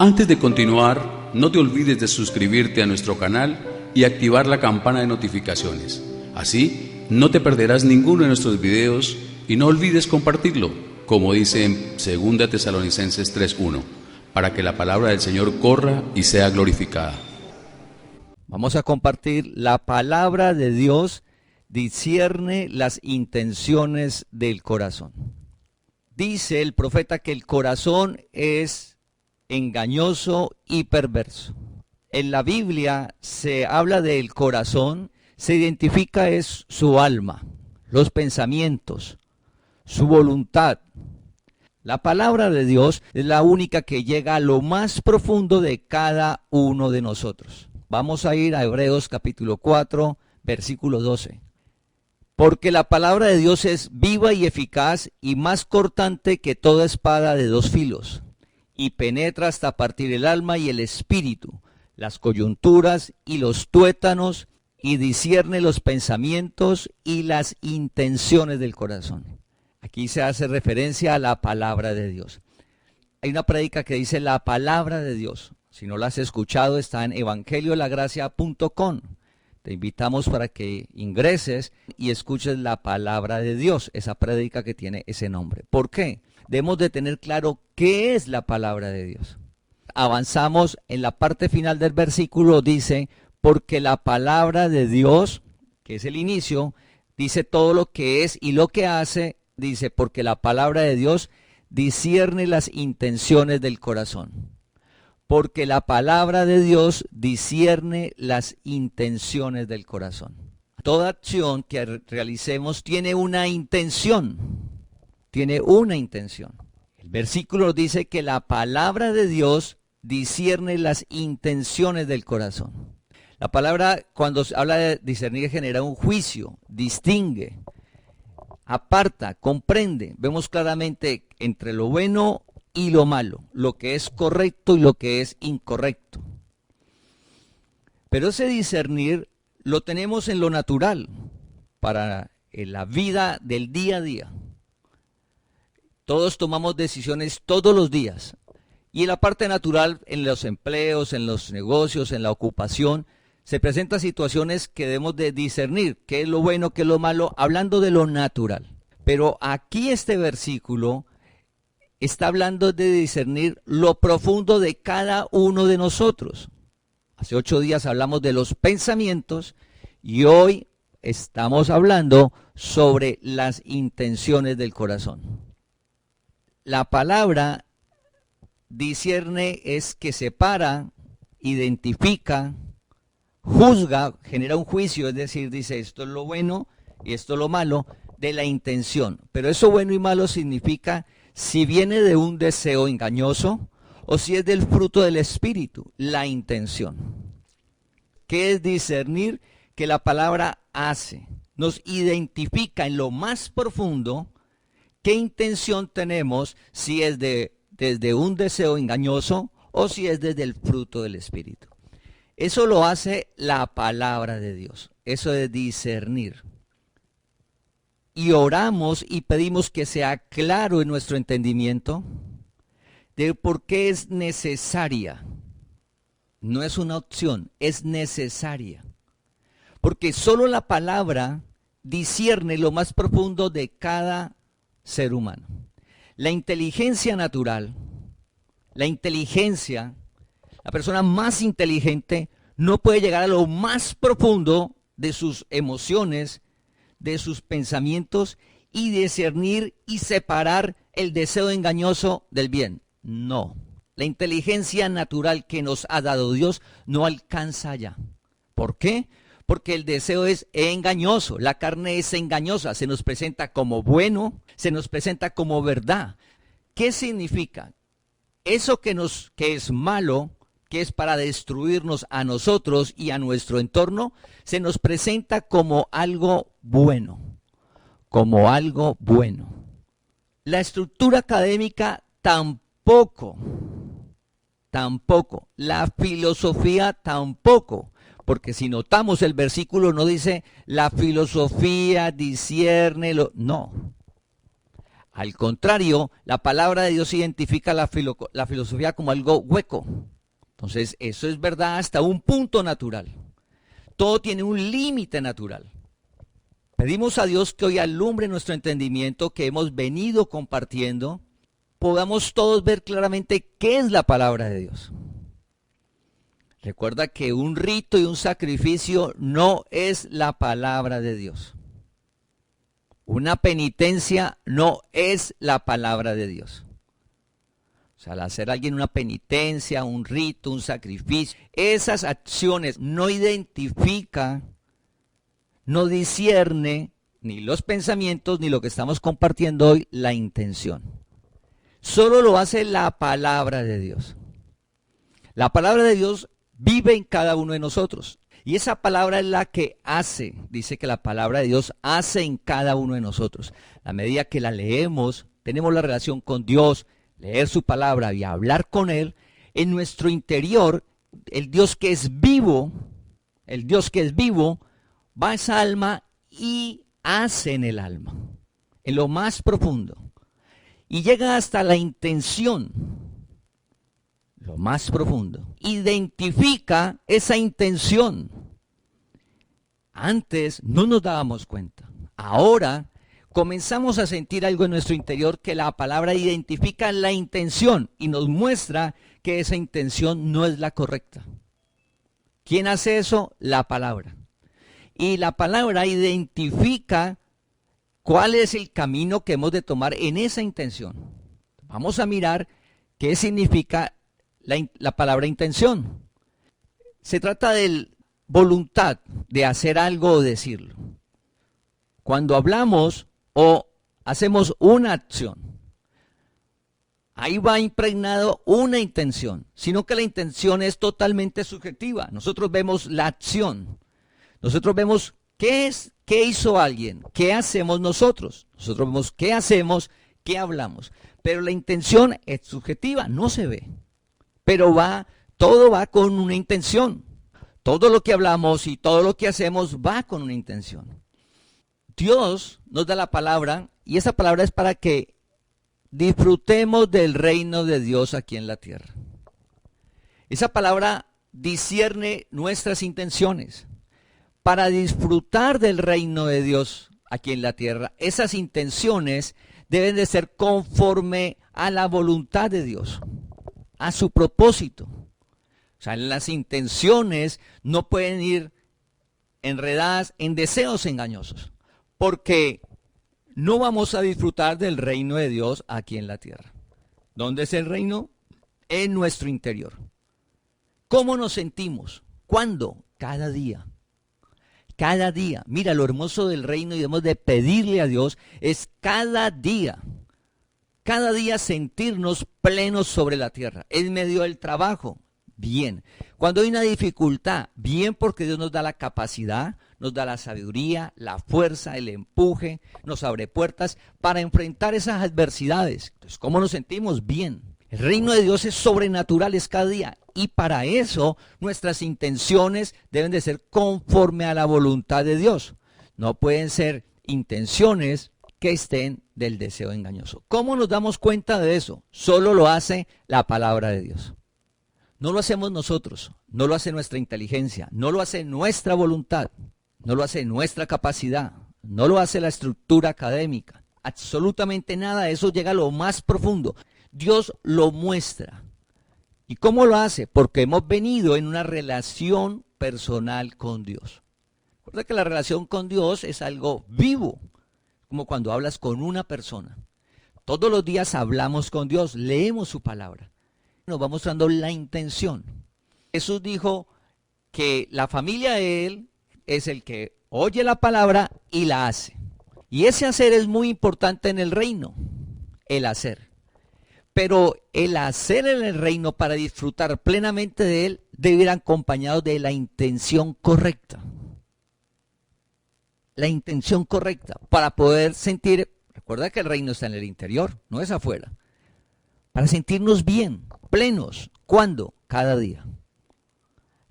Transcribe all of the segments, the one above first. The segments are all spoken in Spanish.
Antes de continuar, no te olvides de suscribirte a nuestro canal y activar la campana de notificaciones. Así, no te perderás ninguno de nuestros videos y no olvides compartirlo, como dice en 2 Tesalonicenses 3:1, para que la palabra del Señor corra y sea glorificada. Vamos a compartir la palabra de Dios, discierne las intenciones del corazón. Dice el profeta que el corazón es engañoso y perverso. En la Biblia se habla del corazón, se identifica es su alma, los pensamientos, su voluntad. La palabra de Dios es la única que llega a lo más profundo de cada uno de nosotros. Vamos a ir a Hebreos capítulo 4, versículo 12. Porque la palabra de Dios es viva y eficaz y más cortante que toda espada de dos filos, y penetra hasta partir el alma y el espíritu, las coyunturas y los tuétanos, y discierne los pensamientos y las intenciones del corazón. Aquí se hace referencia a la palabra de Dios. Hay una prédica que dice la palabra de Dios. Si no la has escuchado, está en evangeliolagracia.com. Te invitamos para que ingreses y escuches la palabra de Dios, esa prédica que tiene ese nombre. ¿Por qué? Debemos de tener claro qué es la palabra de Dios. Avanzamos en la parte final del versículo, dice, porque la palabra de Dios, que es el inicio, dice todo lo que es y lo que hace, dice, porque la palabra de Dios discierne las intenciones del corazón. Porque la palabra de Dios discierne las intenciones del corazón. Toda acción que realicemos tiene una intención. Tiene una intención. El versículo dice que la palabra de Dios discierne las intenciones del corazón. La palabra, cuando habla de discernir, genera un juicio, distingue, aparta, comprende. Vemos claramente entre lo bueno y lo malo, lo que es correcto y lo que es incorrecto. Pero ese discernir lo tenemos en lo natural, para la vida del día a día. Todos tomamos decisiones todos los días. Y en la parte natural, en los empleos, en los negocios, en la ocupación, se presentan situaciones que debemos de discernir, qué es lo bueno, qué es lo malo, hablando de lo natural. Pero aquí este versículo está hablando de discernir lo profundo de cada uno de nosotros. Hace 8 días hablamos de los pensamientos y hoy estamos hablando sobre las intenciones del corazón. La palabra discierne es que separa, identifica, juzga, genera un juicio, es decir, dice esto es lo bueno y esto es lo malo de la intención. Pero eso bueno y malo significa si viene de un deseo engañoso o si es del fruto del espíritu, la intención. ¿Qué es discernir? Que la palabra hace, nos identifica en lo más profundo qué intención tenemos, si es desde un deseo engañoso o si es desde el fruto del espíritu. Eso lo hace la palabra de Dios, eso es discernir. Y oramos y pedimos que sea claro en nuestro entendimiento de por qué es necesaria. No es una opción, es necesaria. Porque solo la palabra discierne lo más profundo de cada ser humano. La inteligencia natural, la persona más inteligente no puede llegar a lo más profundo de sus emociones, de sus pensamientos y discernir y separar el deseo engañoso del bien. No, la inteligencia natural que nos ha dado Dios no alcanza allá. ¿Por qué? Porque el deseo es engañoso, la carne es engañosa, se nos presenta como bueno, se nos presenta como verdad. ¿Qué significa? Eso que es malo, que es para destruirnos a nosotros y a nuestro entorno, se nos presenta como algo bueno, como algo bueno. La estructura académica tampoco, la filosofía tampoco, porque si notamos el versículo no dice la filosofía discierne, no. Al contrario, la palabra de Dios identifica la filosofía como algo hueco. Entonces, eso es verdad hasta un punto natural. Todo tiene un límite natural. Pedimos a Dios que hoy alumbre nuestro entendimiento, que hemos venido compartiendo, podamos todos ver claramente qué es la palabra de Dios. Recuerda que un rito y un sacrificio no es la palabra de Dios. Una penitencia no es la palabra de Dios. O sea, al hacer a alguien una penitencia, un rito, un sacrificio, esas acciones no identifica, no discierne ni los pensamientos ni lo que estamos compartiendo hoy, la intención. Solo lo hace la palabra de Dios. La palabra de Dios vive en cada uno de nosotros. Y esa palabra es la que hace, dice que la palabra de Dios hace en cada uno de nosotros. A medida que la leemos, tenemos la relación con Dios, leer su palabra y hablar con Él, en nuestro interior, el Dios que es vivo, va a esa alma y hace en el alma, en lo más profundo. Y llega hasta la intención, lo más profundo. Identifica esa intención. Antes no nos dábamos cuenta. Ahora comenzamos a sentir algo en nuestro interior que la palabra identifica la intención y nos muestra que esa intención no es la correcta. ¿Quién hace eso? La palabra. Y la palabra identifica cuál es el camino que hemos de tomar en esa intención. Vamos a mirar qué significa la palabra intención. Se trata de voluntad de hacer algo o decirlo. Cuando hablamos o hacemos una acción, ahí va impregnado una intención, sino que la intención es totalmente subjetiva. Nosotros vemos la acción, nosotros vemos qué hizo alguien, qué hacemos nosotros. Nosotros vemos qué hacemos, qué hablamos. Pero la intención es subjetiva, no se ve. Pero todo va con una intención. Todo lo que hablamos y todo lo que hacemos va con una intención. Dios nos da la palabra y esa palabra es para que disfrutemos del reino de Dios aquí en la tierra. Esa palabra discierne nuestras intenciones. Para disfrutar del reino de Dios aquí en la tierra, esas intenciones deben de ser conforme a la voluntad de Dios, a su propósito. O sea, las intenciones no pueden ir enredadas en deseos engañosos, porque no vamos a disfrutar del reino de Dios aquí en la tierra. ¿Dónde es el reino? En nuestro interior. ¿Cómo nos sentimos? ¿Cuándo? Cada día. Cada día. Mira, lo hermoso del reino y debemos de pedirle a Dios es cada día sentirnos plenos sobre la tierra. En medio del trabajo, bien. Cuando hay una dificultad, bien, porque Dios nos da la capacidad, nos da la sabiduría, la fuerza, el empuje, nos abre puertas para enfrentar esas adversidades. Entonces, ¿cómo nos sentimos? Bien. El reino de Dios es sobrenatural, es cada día. Y para eso nuestras intenciones deben de ser conforme a la voluntad de Dios. No pueden ser intenciones que estén del deseo engañoso. ¿Cómo nos damos cuenta de eso? Solo lo hace la palabra de Dios. No lo hacemos nosotros, no lo hace nuestra inteligencia, no lo hace nuestra voluntad, no lo hace nuestra capacidad, no lo hace la estructura académica. Absolutamente nada de eso llega a lo más profundo. Dios lo muestra. ¿Y cómo lo hace? Porque hemos venido en una relación personal con Dios. Recuerda que la relación con Dios es algo vivo, como cuando hablas con una persona. Todos los días hablamos con Dios, leemos su palabra. Nos va mostrando la intención. Jesús dijo que la familia de Él es el que oye la palabra y la hace. Y ese hacer es muy importante en el reino, el hacer. Pero el hacer en el reino para disfrutar plenamente de él debe ir acompañado de la intención correcta. La intención correcta para poder sentir, recuerda que el reino está en el interior, no es afuera. Para sentirnos bien, plenos. ¿Cuándo? Cada día.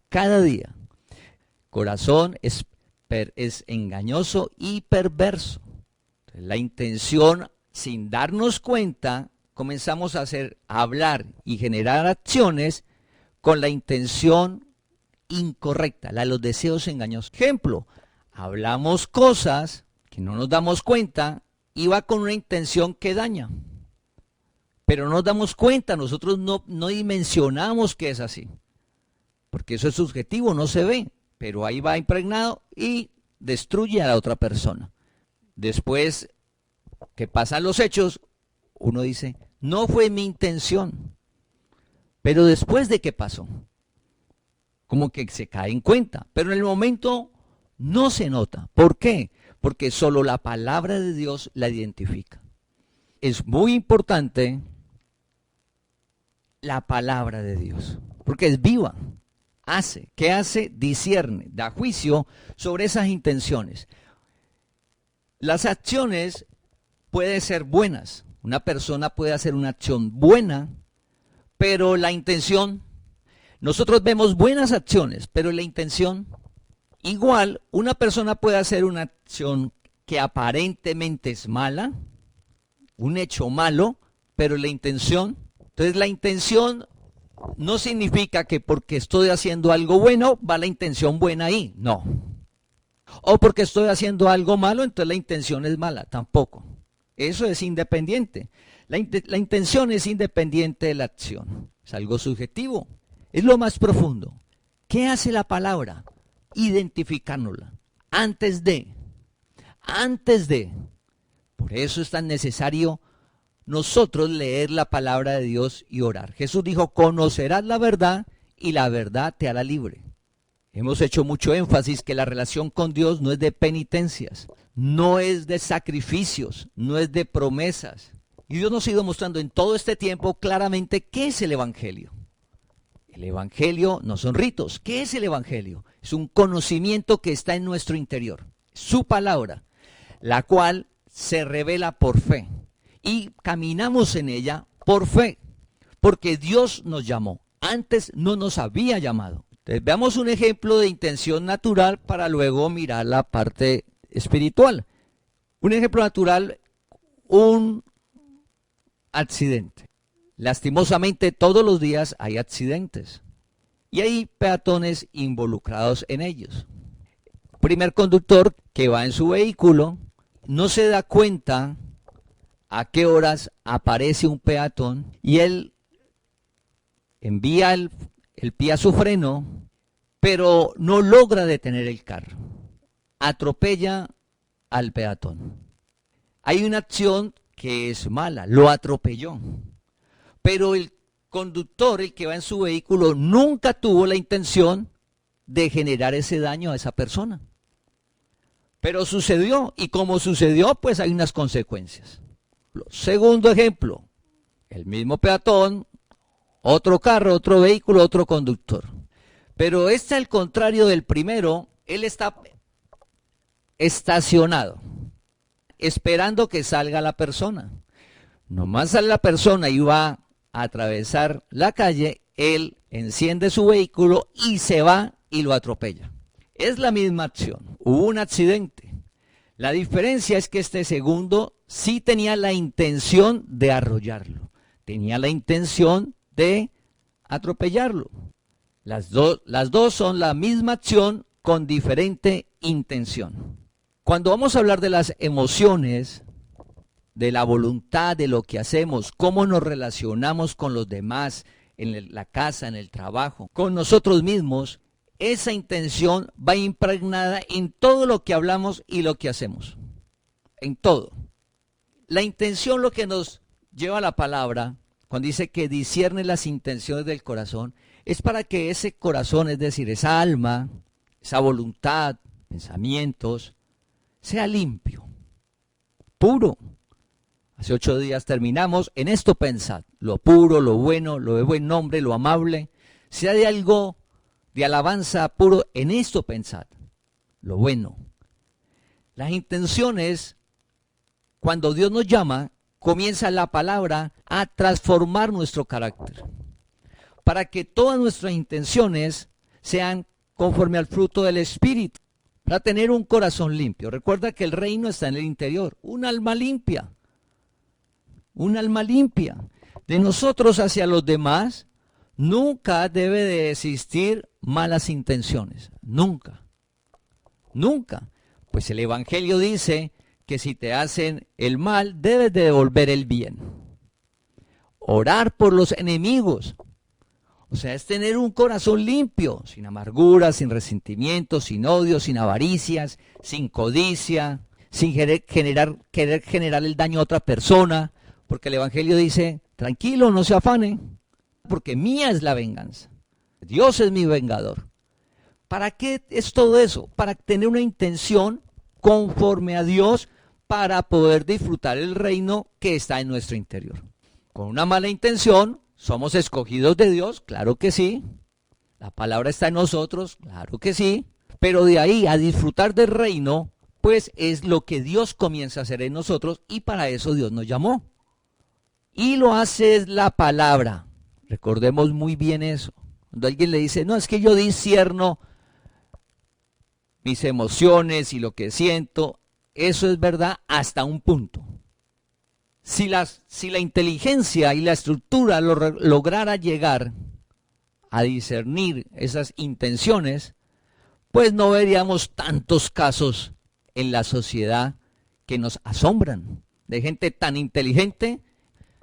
Cada día. Corazón es engañoso y perverso. La intención sin darnos cuenta, comenzamos a hablar y generar acciones con la intención incorrecta, los deseos engañosos. Ejemplo, hablamos cosas que no nos damos cuenta y va con una intención que daña. Pero no nos damos cuenta, nosotros no dimensionamos que es así. Porque eso es subjetivo, no se ve, pero ahí va impregnado y destruye a la otra persona. Después que pasan los hechos, uno dice, no fue mi intención. Pero después de que pasó, como que se cae en cuenta. Pero en el momento no se nota. ¿Por qué? Porque solo la palabra de Dios la identifica. Es muy importante la palabra de Dios, porque es viva. Hace, ¿qué hace? Discierne, da juicio sobre esas intenciones. Las acciones pueden ser buenas. Una persona puede hacer una acción buena, pero la intención, nosotros vemos buenas acciones, pero la intención, igual una persona puede hacer una acción que aparentemente es mala, un hecho malo, pero la intención, entonces la intención no significa que porque estoy haciendo algo bueno, va la intención buena ahí, no. O porque estoy haciendo algo malo, entonces la intención es mala, tampoco. Eso es independiente. La intención es independiente de la acción. Es algo subjetivo. Es lo más profundo. ¿Qué hace la palabra? Identificárnosla. Antes de. Por eso es tan necesario nosotros leer la palabra de Dios y orar. Jesús dijo, conocerás la verdad y la verdad te hará libre. Hemos hecho mucho énfasis que la relación con Dios no es de penitencias, no es de sacrificios, no es de promesas. Y Dios nos ha ido mostrando en todo este tiempo claramente qué es el Evangelio. El Evangelio no son ritos. ¿Qué es el Evangelio? Es un conocimiento que está en nuestro interior. Su palabra, la cual se revela por fe. Y caminamos en ella por fe, porque Dios nos llamó. Antes no nos había llamado. Entonces, veamos un ejemplo de intención natural para luego mirar la parte espiritual. Un ejemplo natural, un accidente. Lastimosamente todos los días hay accidentes y hay peatones involucrados en ellos. Primer conductor que va en su vehículo no se da cuenta a qué horas aparece un peatón y él envía el pie a su freno, pero no logra detener el carro. Atropella al peatón. Hay una acción que es mala, lo atropelló. Pero el conductor, el que va en su vehículo, nunca tuvo la intención de generar ese daño a esa persona. Pero sucedió, y como sucedió, pues hay unas consecuencias. Segundo ejemplo, el mismo peatón, otro carro, otro vehículo, otro conductor. Pero al contrario del primero, él está estacionado, esperando que salga la persona. Nomás sale la persona y va a atravesar la calle, él enciende su vehículo y se va y lo atropella. Es la misma acción, hubo un accidente. La diferencia es que este segundo sí tenía la intención de arrollarlo, tenía la intención de atropellarlo. Las dos son la misma acción con diferente intención. Cuando vamos a hablar de las emociones, de la voluntad, de lo que hacemos, cómo nos relacionamos con los demás, en la casa, en el trabajo, con nosotros mismos, esa intención va impregnada en todo lo que hablamos y lo que hacemos. En todo. La intención, lo que nos lleva a la palabra, cuando dice que discierne las intenciones del corazón, es para que ese corazón, es decir, esa alma, esa voluntad, pensamientos, sea limpio, puro. Hace 8 días terminamos, en esto pensad, lo puro, lo bueno, lo de buen nombre, lo amable, sea de algo de alabanza puro, en esto pensad, lo bueno. Las intenciones, cuando Dios nos llama, comienza la palabra a transformar nuestro carácter, para que todas nuestras intenciones sean conforme al fruto del Espíritu, para tener un corazón limpio. Recuerda que el reino está en el interior, un alma limpia. un alma limpia. De nosotros hacia los demás nunca debe de existir malas intenciones, nunca, nunca. Pues el Evangelio dice que si te hacen el mal, debes de devolver el bien. Orar por los enemigos, o sea, es tener un corazón limpio, sin amargura, sin resentimiento, sin odio, sin avaricias, sin codicia, sin querer generar el daño a otra persona, porque el Evangelio dice, tranquilo, no se afane, porque mía es la venganza. Dios es mi vengador. ¿Para qué es todo eso? Para tener una intención conforme a Dios para poder disfrutar el reino que está en nuestro interior. Con una mala intención, ¿somos escogidos de Dios? Claro que sí. La palabra está en nosotros, claro que sí. Pero de ahí a disfrutar del reino, pues es lo que Dios comienza a hacer en nosotros y para eso Dios nos llamó. Y lo hace la palabra. Recordemos muy bien eso. Cuando alguien le dice, no, es que yo discierno mis emociones y lo que siento, eso es verdad hasta un punto. Si la inteligencia y la estructura lograra llegar a discernir esas intenciones, pues no veríamos tantos casos en la sociedad que nos asombran, de gente tan inteligente,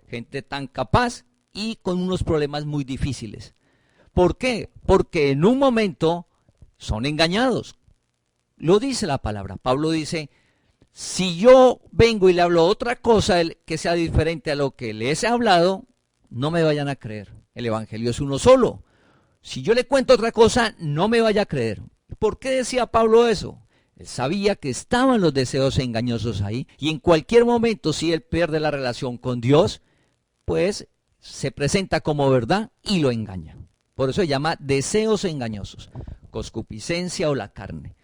gente tan capaz y con unos problemas muy difíciles. ¿Por qué? Porque en un momento son engañados. Lo dice la palabra. Pablo dice, si yo vengo y le hablo otra cosa que sea diferente a lo que les he hablado, no me vayan a creer. El Evangelio es uno solo. Si yo le cuento otra cosa, no me vaya a creer. ¿Por qué decía Pablo eso? Él sabía que estaban los deseos engañosos ahí y en cualquier momento si él pierde la relación con Dios, pues se presenta como verdad y lo engaña. Por eso se llama deseos engañosos, concupiscencia o la carne.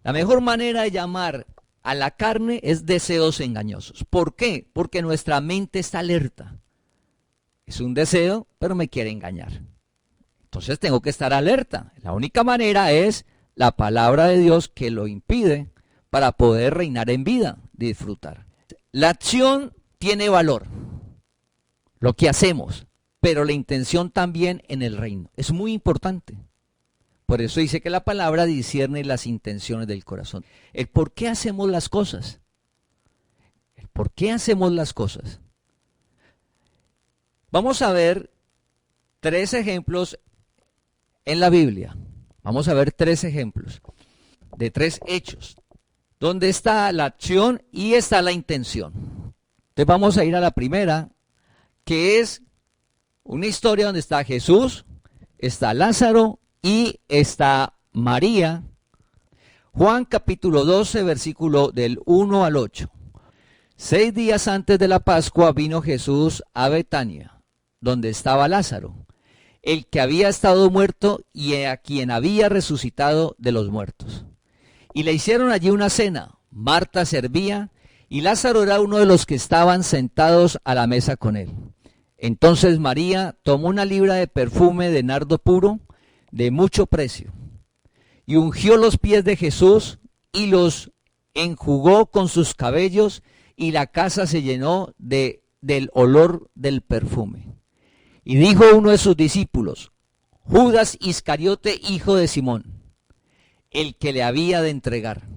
La mejor manera de llamar a la carne es deseos engañosos. ¿Por qué? Porque nuestra mente está alerta. Es un deseo, pero me quiere engañar. Entonces tengo que estar alerta. La única manera es la palabra de Dios que lo impide para poder reinar en vida, disfrutar. La acción tiene valor, lo que hacemos, pero la intención también en el reino. Es muy importante. Por eso dice que la palabra discierne las intenciones del corazón. El por qué hacemos las cosas. El por qué hacemos las cosas. Vamos a ver 3 ejemplos en la Biblia. Vamos a ver 3 ejemplos de 3 hechos, donde está la acción y está la intención. Entonces vamos a ir a la primera, que es una historia donde está Jesús, está Lázaro y está María. Juan capítulo 12, versículo del 1 al 8. 6 días antes de la Pascua vino Jesús a Betania, donde estaba Lázaro, el que había estado muerto y a quien había resucitado de los muertos. Y le hicieron allí una cena. Marta servía y Lázaro era uno de los que estaban sentados a la mesa con él. Entonces María tomó una libra de perfume de nardo puro, de mucho precio, y ungió los pies de Jesús y los enjugó con sus cabellos, y la casa se llenó del olor del perfume. Y dijo uno de sus discípulos, Judas Iscariote, hijo de Simón, el que le había de entregar,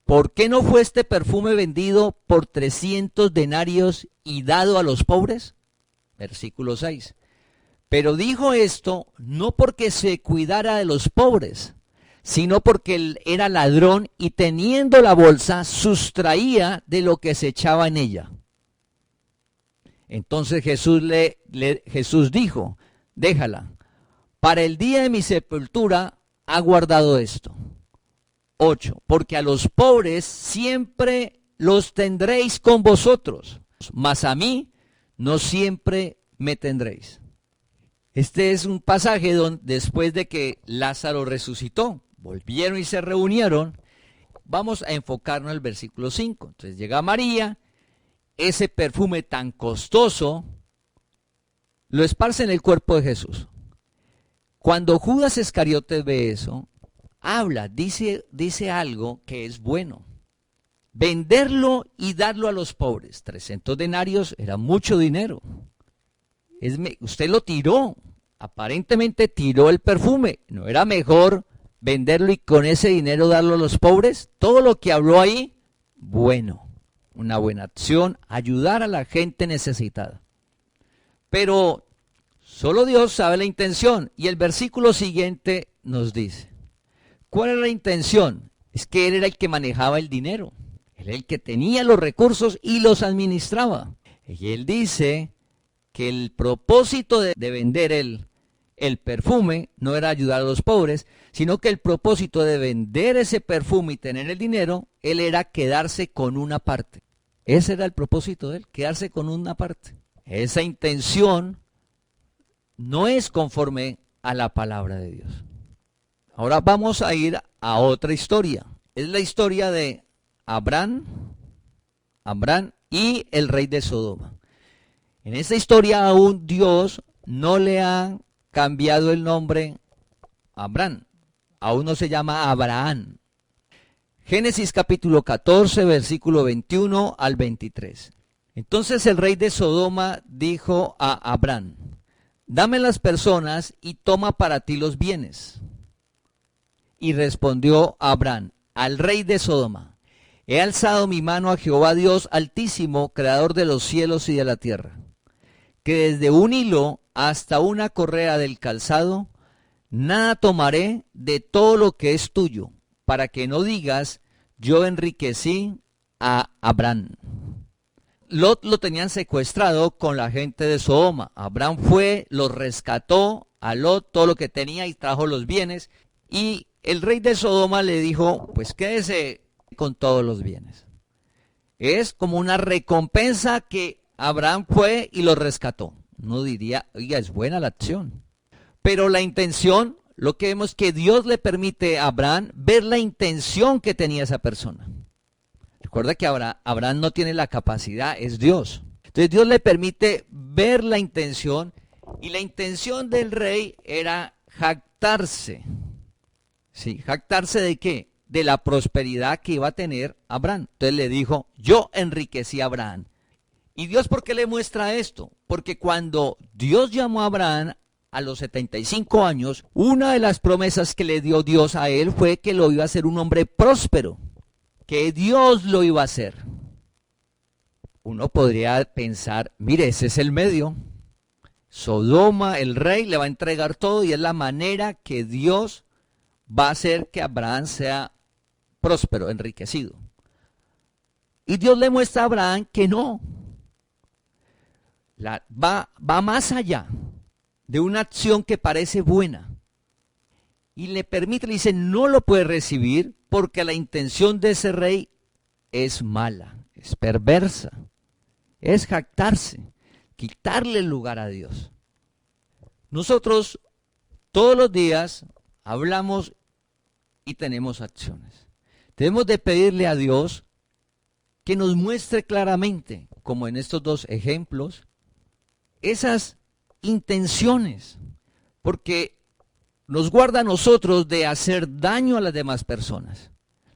¿por qué no fue este perfume vendido por 300 denarios y dado a los pobres? Versículo 6. Pero dijo esto no porque se cuidara de los pobres, sino porque él era ladrón y teniendo la bolsa sustraía de lo que se echaba en ella. Entonces Jesús dijo, déjala, para el día de mi sepultura ha guardado esto. 8. Porque a los pobres siempre los tendréis con vosotros, mas a mí no siempre me tendréis. Este es un pasaje donde después de que Lázaro resucitó, volvieron y se reunieron. Vamos a enfocarnos en el versículo 5. Entonces llega María, ese perfume tan costoso, lo esparce en el cuerpo de Jesús. Cuando Judas Iscariote ve eso, habla, dice algo que es bueno. venderlo y darlo a los pobres. 300 denarios era mucho dinero. Usted lo tiró, aparentemente tiró el perfume. ¿No era mejor venderlo y con ese dinero darlo a los pobres? Todo lo que habló ahí, bueno, una buena acción, ayudar a la gente necesitada. Pero solo Dios sabe la intención. Y el versículo siguiente nos dice, ¿cuál era la intención? Es que él era el que manejaba el dinero. Él era el que tenía los recursos y los administraba. Y él dice que el propósito de vender el perfume no era ayudar a los pobres, sino que el propósito de vender ese perfume y tener el dinero, él era quedarse con una parte. Ese era el propósito de él, quedarse con una parte. Esa intención no es conforme a la palabra de Dios. Ahora vamos a ir a otra historia. Es la historia de Abraham y el rey de Sodoma. En esta historia aún Dios no le ha cambiado el nombre a Abraham. Aún no se llama Abraham. Génesis capítulo 14, versículo 21 al 23. Entonces el rey de Sodoma dijo a Abraham, dame las personas y toma para ti los bienes. Y respondió Abraham al rey de Sodoma, he alzado mi mano a Jehová Dios Altísimo, creador de los cielos y de la tierra, que desde un hilo hasta una correa del calzado, nada tomaré de todo lo que es tuyo, para que no digas, yo enriquecí a Abraham. Lot lo tenían secuestrado con la gente de Sodoma. Abraham fue, los rescató a Lot, todo lo que tenía y trajo los bienes. Y el rey de Sodoma le dijo, pues quédese con todos los bienes. Es como una recompensa que Abraham fue y los rescató. Uno diría, oiga, es buena la acción. Pero la intención, lo que vemos que Dios le permite a Abraham ver la intención que tenía esa persona. Recuerda que Abraham no tiene la capacidad, es Dios. Entonces Dios le permite ver la intención y la intención del rey era jactarse. ¿Sí? ¿Jactarse de qué? De la prosperidad que iba a tener Abraham. Entonces le dijo, yo enriquecí a Abraham. ¿Y Dios por qué le muestra esto? Porque cuando Dios llamó a Abraham a los 75 años, una de las promesas que le dio Dios a él fue que lo iba a hacer un hombre próspero. Que Dios lo iba a hacer. Uno podría pensar, mire, ese es el medio. Sodoma, el rey, le va a entregar todo y es la manera que Dios va a hacer que Abraham sea próspero, enriquecido. Y Dios le muestra a Abraham que no. Va más allá de una acción que parece buena. Y le permite, le dice, no lo puede recibir porque la intención de ese rey es mala, es perversa, es jactarse, quitarle el lugar a Dios. Nosotros todos los días hablamos y tenemos acciones. Debemos de pedirle a Dios que nos muestre claramente, como en estos dos ejemplos, esas intenciones, porque nos guarda a nosotros de hacer daño a las demás personas.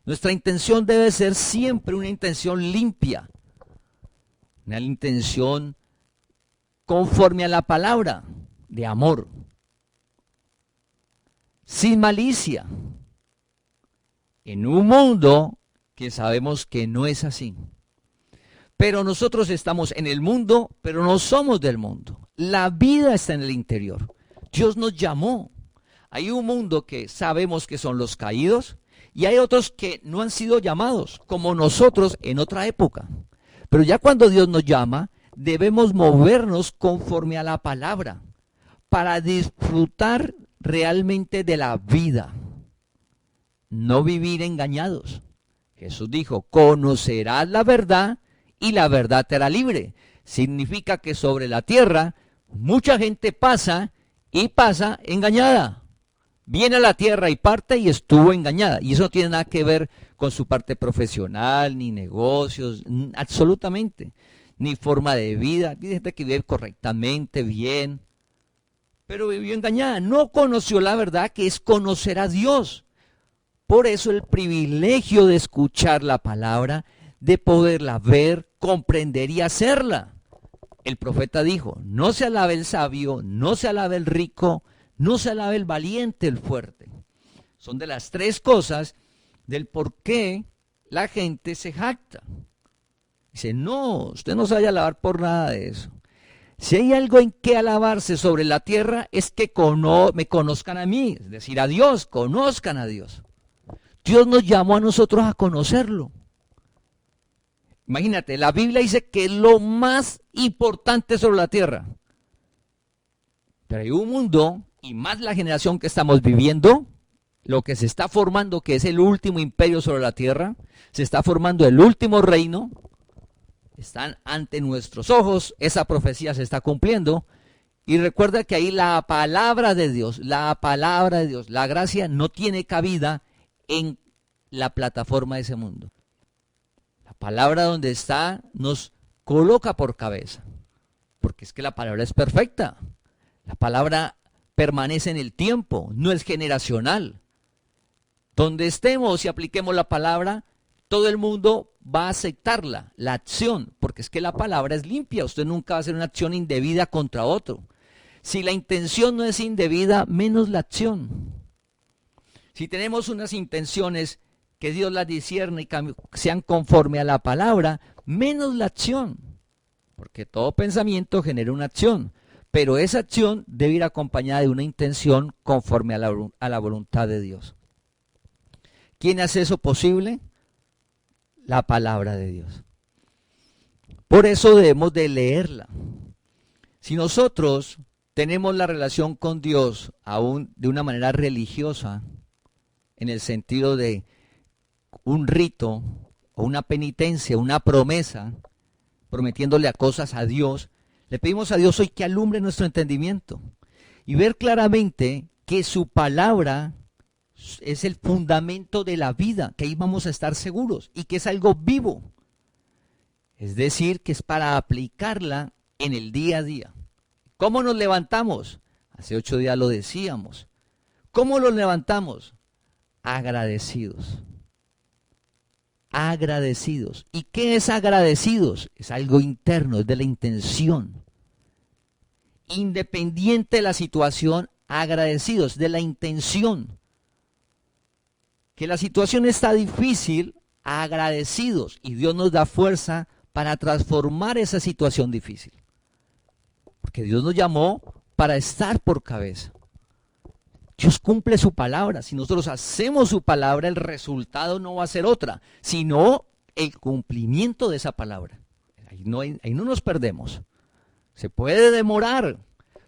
Nuestra intención debe ser siempre una intención limpia, una intención conforme a la palabra de amor, sin malicia, en un mundo que sabemos que no es así. Pero nosotros estamos en el mundo, pero no somos del mundo. La vida está en el interior. Dios nos llamó. Hay un mundo que sabemos que son los caídos y hay otros que no han sido llamados, como nosotros en otra época. Pero ya cuando Dios nos llama, debemos movernos conforme a la palabra para disfrutar realmente de la vida, no vivir engañados. Jesús dijo, conocerás la verdad y la verdad te hará libre. Significa que sobre la tierra mucha gente pasa y pasa engañada. Viene a la tierra y parte y estuvo engañada. Y eso no tiene nada que ver con su parte profesional, ni negocios, absolutamente. Ni forma de vida. Hay gente que vive correctamente, bien, pero vivió engañada. No conoció la verdad, que es conocer a Dios. Por eso el privilegio de escuchar la palabra, de poderla ver, comprender y hacerla. El profeta dijo, no se alabe el sabio, no se alabe el rico, no se alabe el valiente, el fuerte. Son de las tres cosas del por qué la gente se jacta. Dice, no, usted no se vaya a alabar por nada de eso. Si hay algo en que alabarse sobre la tierra es que me conozcan a mí, es decir, a Dios, conozcan a Dios. Dios nos llamó a nosotros a conocerlo. Imagínate, la Biblia dice que es lo más importante sobre la tierra. Pero hay un mundo, y más la generación que estamos viviendo, lo que se está formando, que es el último imperio sobre la tierra, se está formando el último reino, están ante nuestros ojos, esa profecía se está cumpliendo, y recuerda que ahí la palabra de Dios, la gracia no tiene cabida en la plataforma de ese mundo. La palabra donde está nos coloca por cabeza, porque es que la palabra es perfecta, la palabra permanece en el tiempo, no es generacional. Donde estemos y apliquemos la palabra, todo el mundo va a aceptarla, la acción, porque es que la palabra es limpia, usted nunca va a hacer una acción indebida contra otro. Si la intención no es indebida, menos la acción. Si tenemos unas intenciones que Dios las discierne y sean conforme a la palabra, menos la acción, porque todo pensamiento genera una acción, pero esa acción debe ir acompañada de una intención conforme a la voluntad de Dios. ¿Quién hace eso posible? La palabra de Dios. Por eso debemos de leerla. Si nosotros tenemos la relación con Dios aún de una manera religiosa, en el sentido de un rito o una penitencia, una promesa, prometiéndole a cosas a Dios, le pedimos a Dios hoy que alumbre nuestro entendimiento y ver claramente que su palabra es el fundamento de la vida, que ahí vamos a estar seguros y que es algo vivo. Es decir, que es para aplicarla en el día a día. ¿Cómo nos levantamos? Hace 8 días lo decíamos. ¿Cómo los levantamos? Agradecidos. Agradecidos. ¿Y qué es agradecidos? Es algo interno, es de la intención. Independiente de la situación, agradecidos, de la intención. Que la situación está difícil, agradecidos, y Dios nos da fuerza para transformar esa situación difícil. Porque Dios nos llamó para estar por cabeza. Dios cumple su palabra. Si nosotros hacemos su palabra, el resultado no va a ser otra, sino el cumplimiento de esa palabra. Ahí no nos perdemos. Se puede demorar,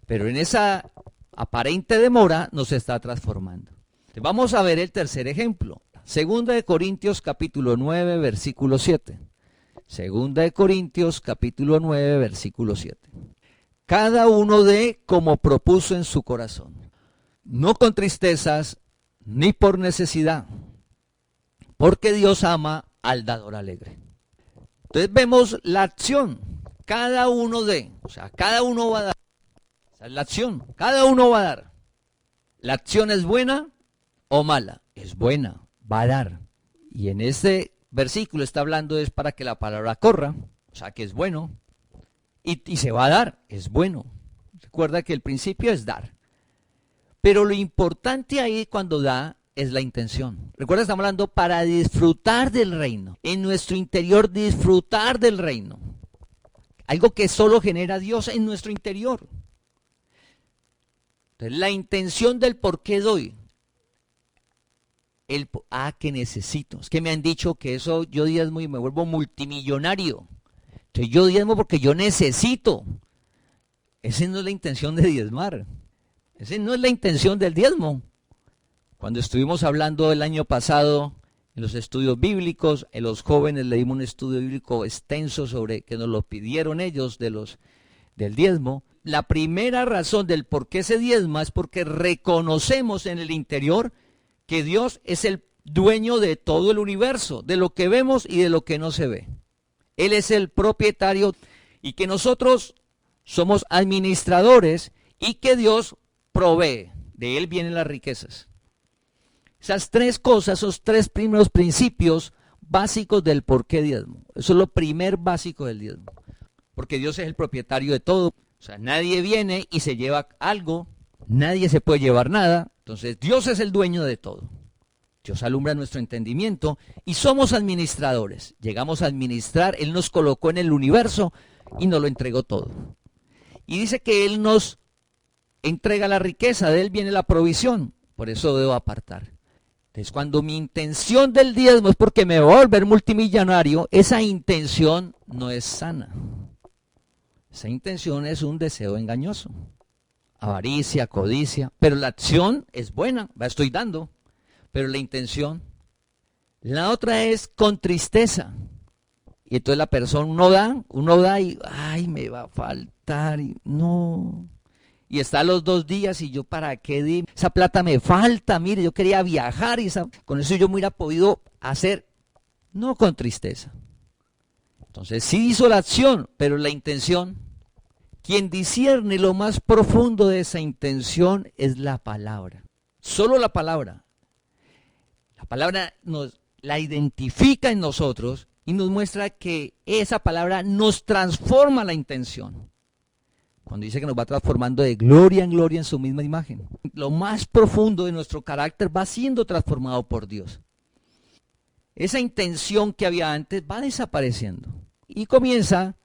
pero en esa aparente demora nos está transformando. Vamos a ver el tercer ejemplo. Segunda de Corintios capítulo 9, versículo 7. Segunda de Corintios capítulo 9, versículo 7. Cada uno dé como propuso en su corazón, no con tristezas ni por necesidad, porque Dios ama al dador alegre. Entonces vemos la acción. Cada uno dé, o sea, cada uno va a dar. Esa es la acción. Cada uno va a dar. La acción es buena o mala, es buena, va a dar. Y en este versículo está hablando es para que la palabra corra, o sea que es bueno, y se va a dar, es bueno. Recuerda que el principio es dar. Pero lo importante ahí cuando da es la intención. Recuerda, estamos hablando para disfrutar del reino, en nuestro interior disfrutar del reino. Algo que solo genera Dios en nuestro interior. Entonces, la intención del por qué doy. Que necesito. Es que me han dicho que eso yo diezmo y me vuelvo multimillonario. Entonces yo diezmo porque yo necesito. Esa no es la intención de diezmar. Esa no es la intención del diezmo. Cuando estuvimos hablando el año pasado en los estudios bíblicos, en los jóvenes le dimos un estudio bíblico extenso sobre que nos lo pidieron ellos del diezmo. La primera razón del por qué se diezma es porque reconocemos en el interior que Dios es el dueño de todo el universo, de lo que vemos y de lo que no se ve. Él es el propietario y que nosotros somos administradores y que Dios provee. De Él vienen las riquezas. Esas tres cosas, esos tres primeros principios básicos del por qué diezmo. Eso es lo primer básico del diezmo. Porque Dios es el propietario de todo. O sea, nadie viene y se lleva algo, nadie se puede llevar nada. Entonces, Dios es el dueño de todo. Dios alumbra nuestro entendimiento y somos administradores. Llegamos a administrar, Él nos colocó en el universo y nos lo entregó todo. Y dice que Él nos entrega la riqueza, de Él viene la provisión. Por eso debo apartar. Entonces, cuando mi intención del diezmo es porque me voy a volver multimillonario, esa intención no es sana. Esa intención es un deseo engañoso. Avaricia, codicia. Pero la acción es buena, la estoy dando. Pero la intención. La otra es con tristeza. Y entonces la persona uno da y, ay, me va a faltar, y no. Y está los 2 días y yo, ¿para qué di? Esa plata me falta, mire, yo quería viajar y con eso yo me hubiera podido hacer, no con tristeza. Entonces sí hizo la acción, pero la intención, quien discierne lo más profundo de esa intención es la palabra. Solo la palabra. La palabra nos la identifica en nosotros y nos muestra que esa palabra nos transforma la intención. Cuando dice que nos va transformando de gloria en gloria en su misma imagen. Lo más profundo de nuestro carácter va siendo transformado por Dios. Esa intención que había antes va desapareciendo. Y comienza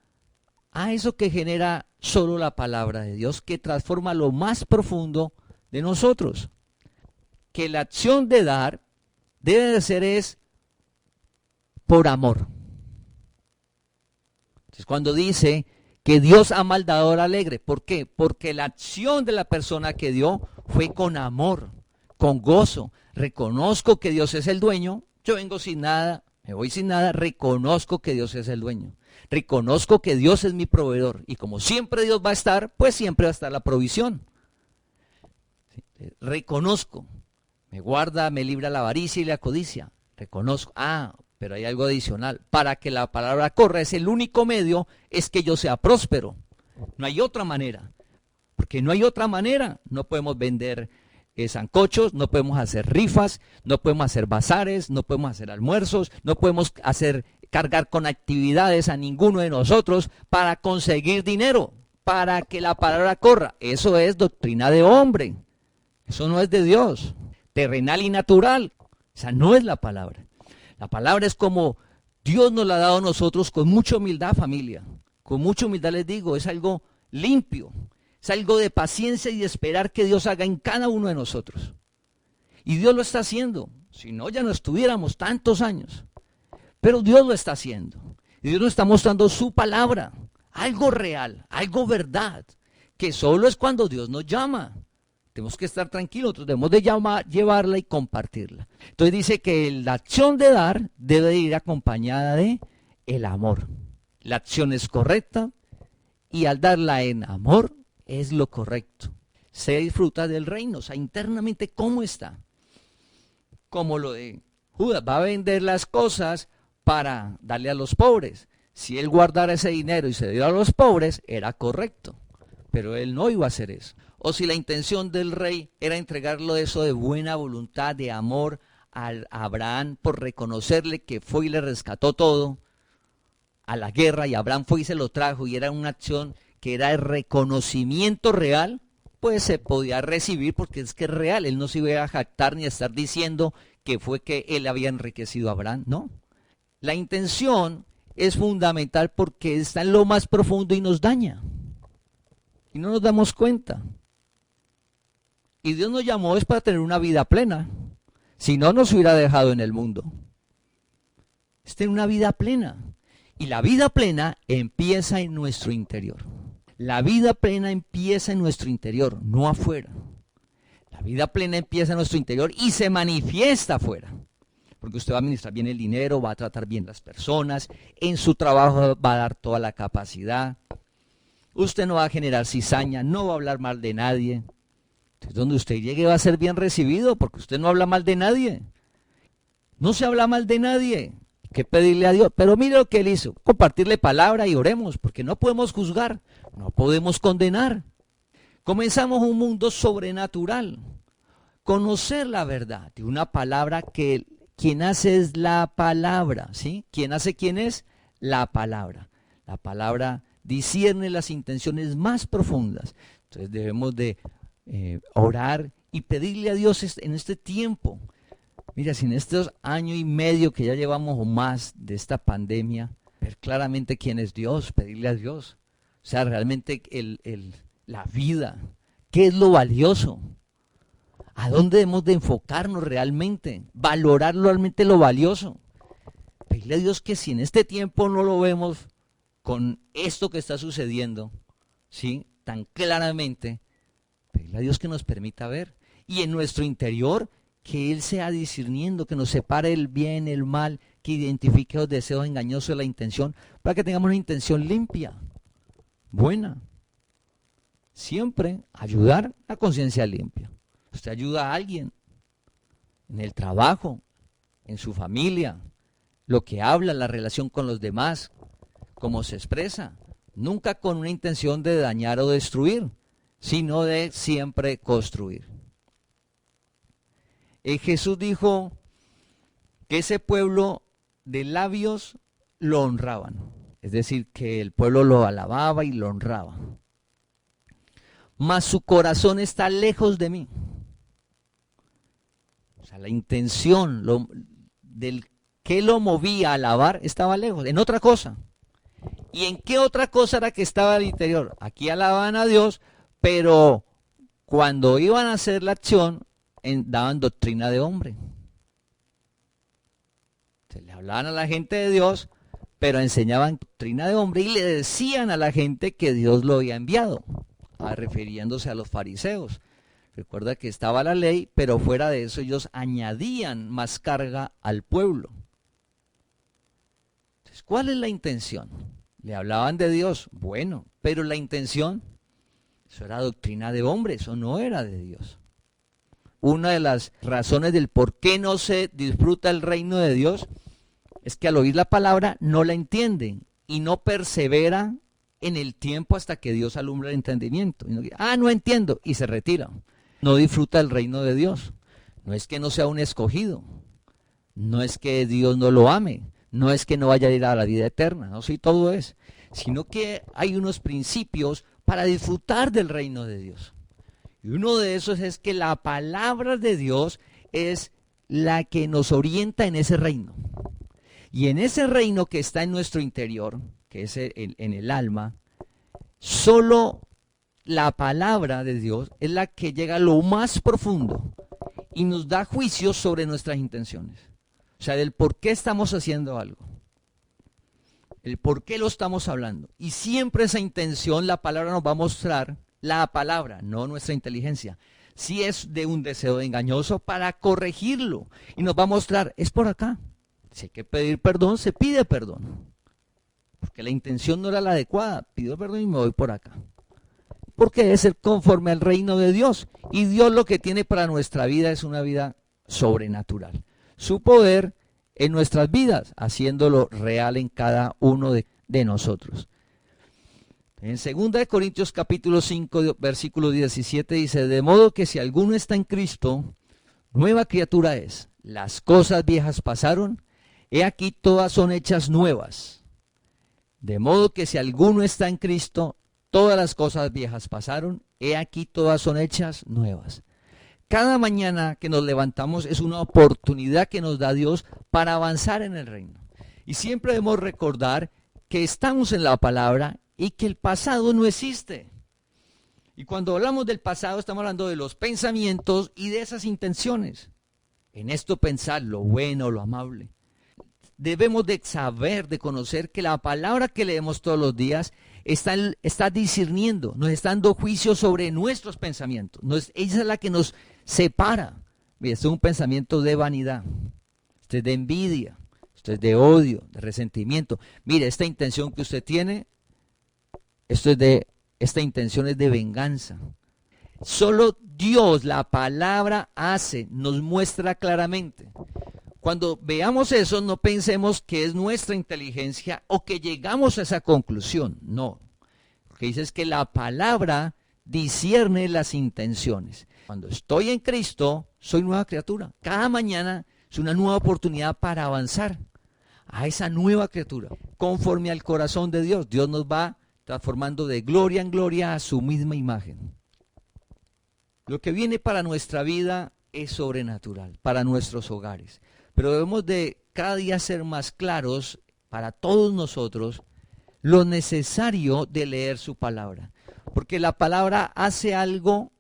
a eso que genera solo la palabra de Dios, que transforma lo más profundo de nosotros. Que la acción de dar debe de ser es por amor. Entonces cuando dice que Dios ama al dador alegre, ¿por qué? Porque la acción de la persona que dio fue con amor, con gozo. Reconozco que Dios es el dueño, yo vengo sin nada, me voy sin nada, reconozco que Dios es el dueño. Reconozco que Dios es mi proveedor y como siempre Dios va a estar, pues siempre va a estar la provisión. Reconozco, me guarda, me libra la avaricia y la codicia. Reconozco, pero hay algo adicional. Para que la palabra corra, es el único medio, es que yo sea próspero. No hay otra manera. Porque no hay otra manera. No podemos vender sancochos, no podemos hacer rifas, no podemos hacer bazares, no podemos hacer almuerzos, no podemos cargar con actividades a ninguno de nosotros para conseguir dinero, para que la palabra corra. Eso es doctrina de hombre. Eso no es de Dios. Terrenal y natural. Esa no es la palabra. La palabra es como Dios nos la ha dado a nosotros con mucha humildad, familia. Con mucha humildad les digo, es algo limpio. Es algo de paciencia y de esperar que Dios haga en cada uno de nosotros. Y Dios lo está haciendo. Si no, ya no estuviéramos tantos años. Pero Dios lo está haciendo. Y Dios nos está mostrando su palabra. Algo real, algo verdad. Que solo es cuando Dios nos llama. Tenemos que estar tranquilos, nosotros debemos de llevarla y compartirla. Entonces dice que la acción de dar debe ir acompañada de el amor. La acción es correcta y al darla en amor es lo correcto. Se disfruta del reino, o sea, internamente, ¿cómo está? Como lo de Judas, va a vender las cosas para darle a los pobres. Si él guardara ese dinero y se dio a los pobres, era correcto. Pero él no iba a hacer eso. O si la intención del rey era entregarlo eso de buena voluntad, de amor a Abraham, por reconocerle que fue y le rescató todo a la guerra, y Abraham fue y se lo trajo, y era una acción que era el reconocimiento real, pues se podía recibir porque es que es real. Él no se iba a jactar ni a estar diciendo que fue que él había enriquecido a Abraham, no. La intención es fundamental porque está en lo más profundo y nos daña. Y no nos damos cuenta. Y Dios nos llamó es para tener una vida plena. Si no, nos hubiera dejado en el mundo. Es tener una vida plena. Y la vida plena empieza en nuestro interior. La vida plena empieza en nuestro interior, no afuera. La vida plena empieza en nuestro interior y se manifiesta afuera. Porque usted va a administrar bien el dinero, va a tratar bien las personas, en su trabajo va a dar toda la capacidad. Usted no va a generar cizaña, no va a hablar mal de nadie. Entonces, donde usted llegue va a ser bien recibido porque usted no habla mal de nadie. No se habla mal de nadie. Hay que pedirle a Dios. Pero mire lo que él hizo. Compartirle palabra y oremos porque no podemos juzgar, no podemos condenar. Comenzamos un mundo sobrenatural. Conocer la verdad de una palabra que quien hace es la palabra, ¿sí? ¿Quién hace quién es? La palabra. La palabra discierne las intenciones más profundas. Entonces debemos de orar y pedirle a Dios en este tiempo. Mira, si en estos año y medio que ya llevamos o más de esta pandemia, ver claramente quién es Dios, pedirle a Dios. O sea, realmente la vida, ¿qué es lo valioso? ¿A dónde debemos de enfocarnos realmente? Valorar realmente lo valioso. Pedirle a Dios que si en este tiempo no lo vemos con esto que está sucediendo, ¿sí? Tan claramente, pedirle a Dios que nos permita ver. Y en nuestro interior, que Él sea discerniendo, que nos separe el bien, el mal, que identifique los deseos engañosos de la intención, para que tengamos una intención limpia, buena. Siempre ayudar a conciencia limpia. Usted ayuda a alguien en el trabajo, en su familia, lo que habla, la relación con los demás, cómo se expresa, nunca con una intención de dañar o destruir, sino de siempre construir. Jesús dijo que ese pueblo de labios lo honraban, es decir, que el pueblo lo alababa y lo honraba, mas su corazón está lejos de mí. O sea, la intención del que lo movía a alabar estaba lejos, en otra cosa. ¿Y en qué otra cosa era que estaba al interior? Aquí alababan a Dios, pero cuando iban a hacer la acción, daban doctrina de hombre. Se le hablaban a la gente de Dios, pero enseñaban doctrina de hombre y le decían a la gente que Dios lo había enviado, refiriéndose a los fariseos. Recuerda que estaba la ley, pero fuera de eso ellos añadían más carga al pueblo. Entonces, ¿cuál es la intención? Le hablaban de Dios, bueno, pero la intención, eso era doctrina de hombre, eso no era de Dios. Una de las razones del por qué no se disfruta el reino de Dios es que al oír la palabra no la entienden y no persevera en el tiempo hasta que Dios alumbra el entendimiento. No entiendo, y se retira. No disfruta el reino de Dios. No es que no sea un escogido, no es que Dios no lo ame, no es que no vaya a ir a la vida eterna, no sé, todo es, sino que hay unos principios para disfrutar del reino de Dios. Y uno de esos es que la palabra de Dios es la que nos orienta en ese reino. Y en ese reino que está en nuestro interior, que es en el alma, solo la palabra de Dios es la que llega a lo más profundo y nos da juicios sobre nuestras intenciones. O sea, del por qué estamos haciendo algo, el por qué lo estamos hablando. Y siempre esa intención, la palabra nos va a mostrar, la palabra, no nuestra inteligencia, si es de un deseo engañoso para corregirlo. Y nos va a mostrar, es por acá. Si hay que pedir perdón, se pide perdón. Porque la intención no era la adecuada. Pido perdón y me voy por acá. Porque debe ser conforme al reino de Dios. Y Dios lo que tiene para nuestra vida es una vida sobrenatural. Su poder en nuestras vidas, haciéndolo real en cada uno de nosotros. En 2 Corintios capítulo 5, versículo 17 dice, de modo que si alguno está en Cristo, nueva criatura es. Las cosas viejas pasaron, he aquí todas son hechas nuevas. De modo que si alguno está en Cristo, todas las cosas viejas pasaron, he aquí todas son hechas nuevas. Cada mañana que nos levantamos es una oportunidad que nos da Dios para avanzar en el reino. Y siempre debemos recordar que estamos en la palabra y que el pasado no existe. Y cuando hablamos del pasado estamos hablando de los pensamientos y de esas intenciones. En esto pensar lo bueno, lo amable. Debemos de saber, de conocer que la palabra que leemos todos los días está discerniendo, nos está dando juicio sobre nuestros pensamientos. Ella es la que nos separa. Mira, esto es un pensamiento de vanidad, esto es de envidia, esto es de odio, de resentimiento. Mire, esta intención que usted tiene, esta intención es de venganza. Solo Dios, la palabra nos muestra claramente. Cuando veamos eso, no pensemos que es nuestra inteligencia o que llegamos a esa conclusión. No. Lo que dice es que la palabra discierne las intenciones. Cuando estoy en Cristo, soy nueva criatura. Cada mañana Es una nueva oportunidad para avanzar a esa nueva criatura, conforme al corazón de Dios. Dios nos va transformando de gloria en gloria a su misma imagen. Lo que viene para nuestra vida es sobrenatural, para nuestros hogares. Pero debemos de cada día ser más claros para todos nosotros lo necesario de leer su palabra. Porque la palabra hace algo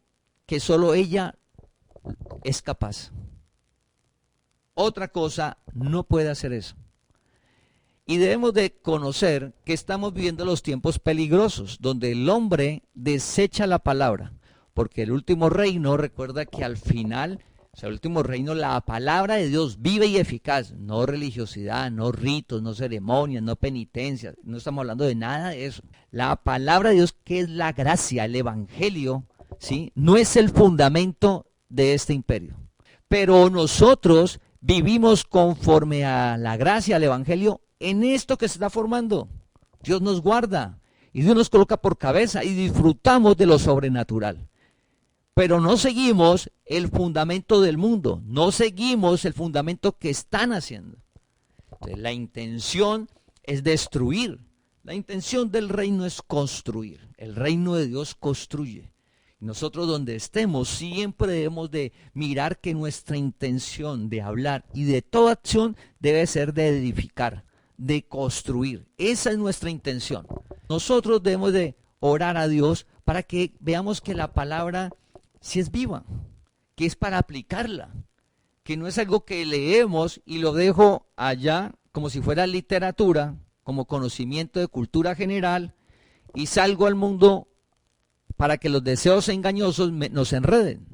que solo ella es capaz. Otra cosa no puede hacer eso. Y debemos de conocer que estamos viviendo los tiempos peligrosos, donde el hombre desecha la palabra. Porque el último reino, recuerda que al final, o sea, el último reino, la palabra de Dios vive y eficaz. No religiosidad, no ritos, no ceremonias, no penitencias. No estamos hablando de nada de eso. La palabra de Dios, que es la gracia, el evangelio, ¿sí?, no es el fundamento de este imperio. Pero nosotros vivimos conforme a la gracia, al evangelio, en esto que se está formando. Dios nos guarda y Dios nos coloca por cabeza y disfrutamos de lo sobrenatural. Pero no seguimos el fundamento del mundo, no seguimos el fundamento que están haciendo. Entonces, la intención es destruir, la intención del reino es construir. El reino de Dios construye. Y nosotros donde estemos siempre debemos de mirar que nuestra intención de hablar y de toda acción debe ser de edificar, de construir. Esa es nuestra intención. Nosotros debemos de orar a Dios para que veamos que la palabra sí es viva, que es para aplicarla, que no es algo que leemos y lo dejo allá como si fuera literatura, como conocimiento de cultura general, y salgo al mundo para que los deseos engañosos nos enreden.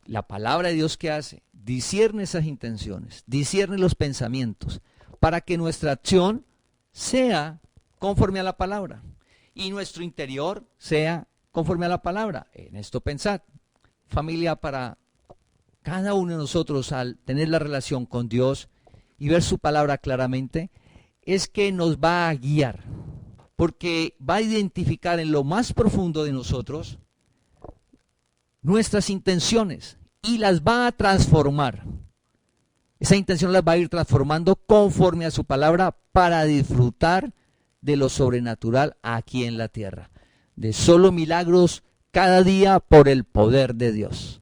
La palabra de Dios, ¿qué hace? Discierne esas intenciones, discierne los pensamientos, para que nuestra acción sea conforme a la palabra y nuestro interior sea conforme a la palabra. En esto pensad. Familia, para cada uno de nosotros, al tener la relación con Dios y ver su palabra claramente, es que nos va a guiar, porque va a identificar en lo más profundo de nosotros nuestras intenciones y las va a transformar. Esa intención las va a ir transformando conforme a su palabra para disfrutar de lo sobrenatural aquí en la tierra. De solo milagros cada día por el poder de Dios.